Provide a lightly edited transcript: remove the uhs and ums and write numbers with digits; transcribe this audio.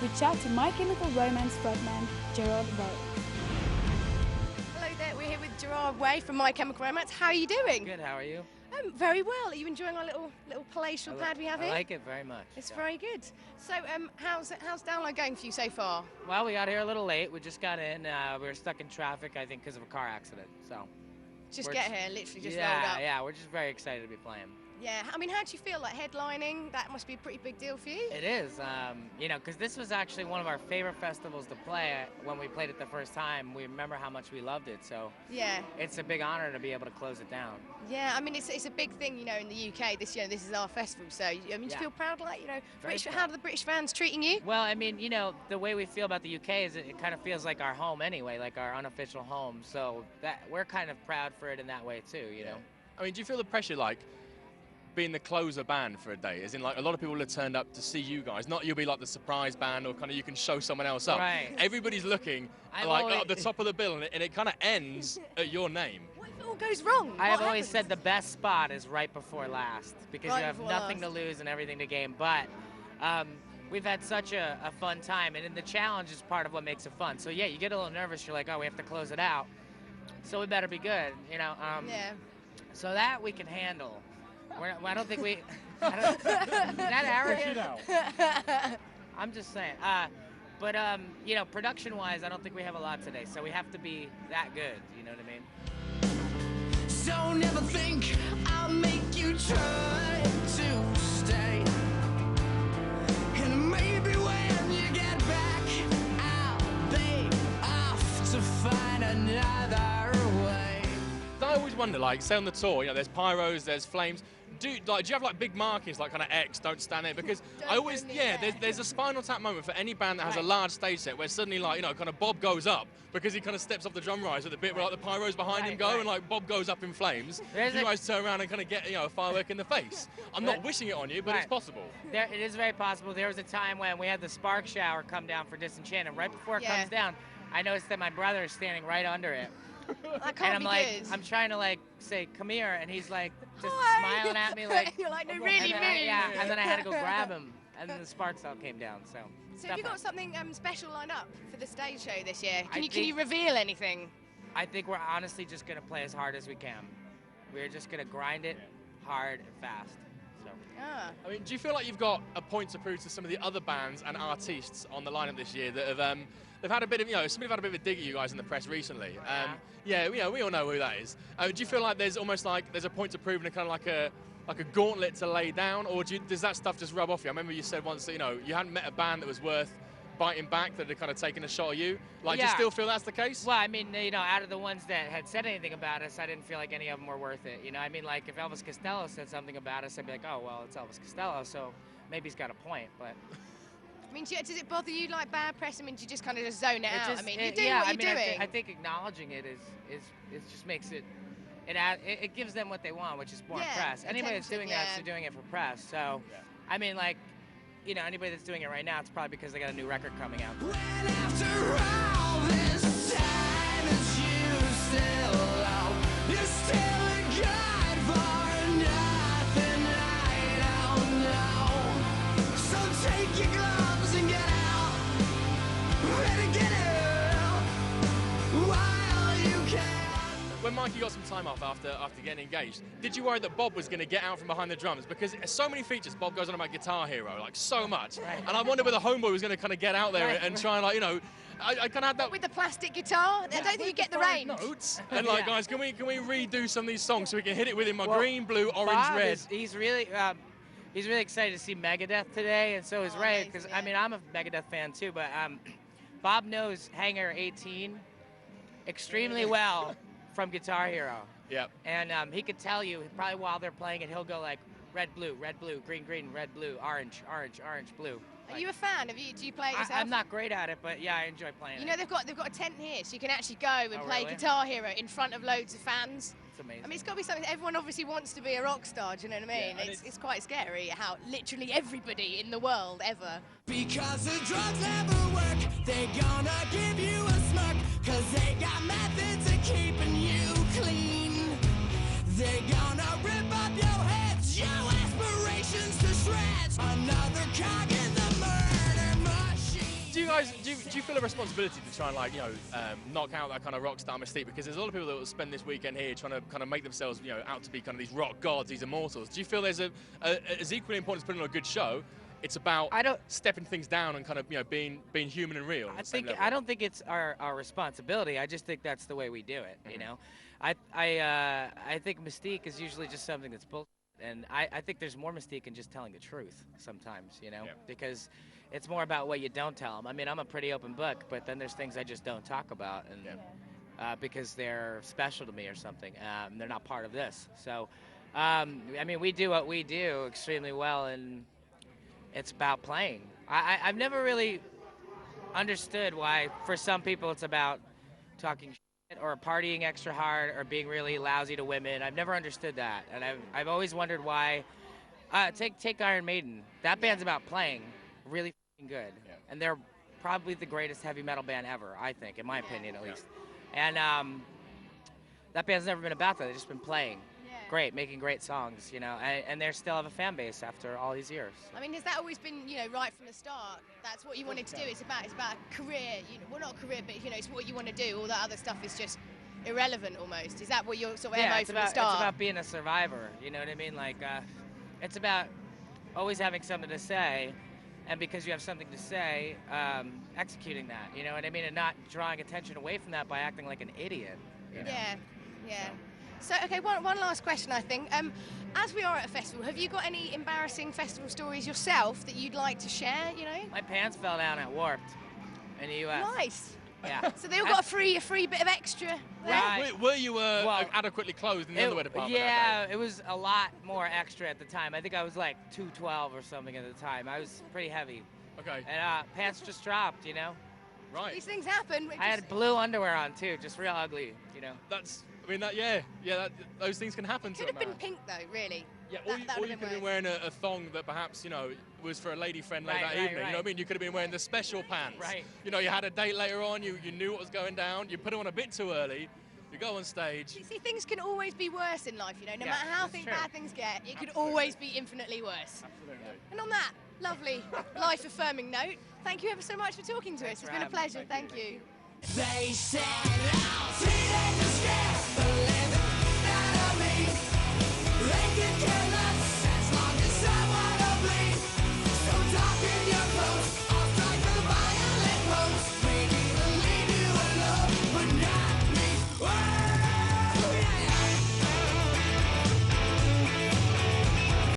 we chat to My Chemical Romance frontman Gerard. Hello there, we're here with Gerard from My Chemical Romance. How are you doing? Good, how are you? Very well. Are you enjoying our little palatial pad we have here? I like it very much. It's very good. So, how's download going for you so far? Well, we got here a little late. We just got in. We were stuck in traffic, I think, because of a car accident. So. Just get here, literally just rolled up. Yeah, we're just very excited to be playing. Yeah, I mean, how do you feel like headlining? That must be a pretty big deal for you. It is, you know, because this was actually one of our favorite festivals to play at when we played it the first time. We remember how much we loved it, so yeah, it's a big honor to be able to close it down. Yeah, I mean, it's a big thing, you know, in the UK. This is our festival, so I mean, do you feel proud, like, you know, how are the British fans treating you? Well, I mean, you know, the way we feel about the UK is it kind of feels like our home anyway, like our unofficial home. So that we're kind of proud for it in that way too, you know. I mean, do you feel the pressure, like, being the closer band for a day? As in, like, a lot of people have turned up to see you guys. Not you'll be like the surprise band or kind of you can show someone else up. Right. Everybody's looking at the top of the bill, and it kind of ends at your name. What if it all goes wrong? I have always said the best spot is right before last because you have nothing to lose and everything to gain. But we've had such a fun time, and the challenge is part of what makes it fun. So yeah, you get a little nervous. You're like, oh, we have to close it out, so we better be good, you know. Yeah. So that we can handle. I don't think we. That arrogant. I'm just saying. But you know, production-wise, I don't think we have a lot today. So we have to be that good. You know what I mean? So never think I'll make you try to stay. And maybe when you get back, I'll be off to find another way. I always wonder, like, say on the tour, you know, there's pyros, there's flames. Do you have like big markings like kind of X, don't stand there? Because I always, there's a Spinal Tap moment for any band that has a large stage set where suddenly, like, you know, kind of Bob goes up because he kind of steps off the drum rise at the bit where like the pyros behind him go and like Bob goes up in flames. You guys turn around and kind of get, you know, a firework in the face. I'm not wishing it on you, but it's possible. It is very possible. There was a time when we had the spark shower come down for Disenchant, and right before it comes down, I noticed that my brother is standing right under it. That can't and I'm be like, good. I'm trying to like say, come here, and he's like just Hi. smiling at me like, you're like, no, really, me. Yeah, and then I had to go grab him, and then the sparks all came down. So have you got something special lined up for the stage show this year? Can you reveal anything? I think we're honestly just gonna play as hard as we can. We're just gonna grind it hard and fast. So. I mean, do you feel like you've got a point to prove to some of the other bands and artists on the lineup this year that have they've had a bit of, you know, somebody have had a bit of a dig at you guys in the press recently. Yeah, you know, we all know who that is. Do you feel like there's almost like there's a point to prove and kind of like a gauntlet to lay down, or does that stuff just rub off you? I remember you said once that, you know, you hadn't met a band that was worth biting back, that had kind of taken a shot at you. Like, do you still feel that's the case? Well, I mean, you know, out of the ones that had said anything about us, I didn't feel like any of them were worth it. You know, I mean, like if Elvis Costello said something about us, I'd be like, oh, well, it's Elvis Costello, so maybe he's got a point, but. I mean, does it bother you, like, bad press? I mean, do you just kind of just zone it out? I mean, you're doing yeah, what you're doing. I think acknowledging it is just makes it gives them what they want, which is more press. Anybody that's doing that is doing it for press. So, I mean, like, you know, anybody that's doing it right now, it's probably because they got a new record coming out. When after all this time is you still love, you're still a guide for nothing I don't know. So take your gloves and get out, ready to get out while you can. When Mikey got some time off after getting engaged, did you worry that Bob was going to get out from behind the drums? Because so many features, Bob goes on about Guitar Hero, like so much. Right. And I wonder whether Homeboy was going to kind of get out there and try and, like, you know, I kind of had that. With the plastic guitar? I don't think you get the range. Notes. And like, guys, can we redo some of these songs so we can hit it with my green, blue, orange, Bob red? He's really excited to see Megadeth today, and so is Ray. Because I mean, I'm a Megadeth fan too, but Bob knows Hangar 18 extremely well from Guitar Hero. Yep. And he could tell you, probably while they're playing it, he'll go like red, blue, green, green, red, blue, orange, blue. Are you a fan? Do you play it yourself? I'm not great at it, but yeah, I enjoy playing it. You know, they've got a tent here, so you can actually go and play really? Guitar Hero in front of loads of fans. It's amazing. I mean, it's got to be something. Everyone obviously wants to be a rock star. Do you know what I mean? Yeah, it's quite scary how literally everybody in the world ever. Because the drugs never work, they gonna give you a smirk, cause they got methods of keeping you clean. They gonna rip up your heads, your aspirations to shreds. Another cog in the murder machine. guys, do you feel a responsibility to try and like, knock out that kind of rock star mystique? Because there's a lot of people that will spend this weekend here trying to kind of make themselves, out to be kind of these rock gods, these immortals. Do you feel there's as equally important as putting on a good show? It's about stepping things down and kind of being human and real. I don't think it's our responsibility. I just think that's the way we do it. I think mystique is usually just something that's bullshit, and I think there's more mystique in just telling the truth sometimes. Because it's more about what you don't tell them. I mean, I'm a pretty open book, but then there's things I just don't talk about, and because they're special to me or something. They're not part of this. So, I mean, we do what we do extremely well, and it's about playing. I've never really understood why, for some people, it's about talking shit or partying extra hard or being really lousy to women. I've never understood that, and I've always wondered why. Take Iron Maiden. That band's about playing really f***ing good, and they're probably the greatest heavy metal band ever, I think, in my opinion at least. And that band's never been about that. They've just been playing. Great, making great songs, and they still have a fan base after all these years. I mean, has that always been, right from the start? That's what you wanted to do. It's about a career. Well, not a career, but it's what you want to do. All that other stuff is just irrelevant almost. Is that what your sort of MO from the start? It's about being a survivor. You know what I mean? Like, it's about always having something to say, and because you have something to say, executing that. You know what I mean? And not drawing attention away from that by acting like an idiot. Yeah. So, okay, one last question, I think. As we are at a festival, have you got any embarrassing festival stories yourself that you'd like to share, My pants fell down at Warped in the U.S. Nice. Yeah. So they all got a free bit of extra there? Right. Were you adequately clothed in the underwear department? Yeah, it was a lot more extra at the time. I think I was like 212 or something at the time. I was pretty heavy. Okay. And pants just dropped, Right. These things happen. I had blue underwear on too, just real ugly, That's... I mean, those things can happen. It could have been pink, though, really. Yeah, or you could have been wearing a thong that perhaps, was for a lady friend late that evening. Right. You know what I mean? You could have been wearing the special pants. Right. You had a date later on, you knew what was going down, you put it on a bit too early, you go on stage. You see, things can always be worse in life, no matter how bad things get, it could always be infinitely worse. Absolutely. And on that lovely, life-affirming note, thank you ever so much for talking to us. It's been a pleasure. Thank you. They said, "I'll see that the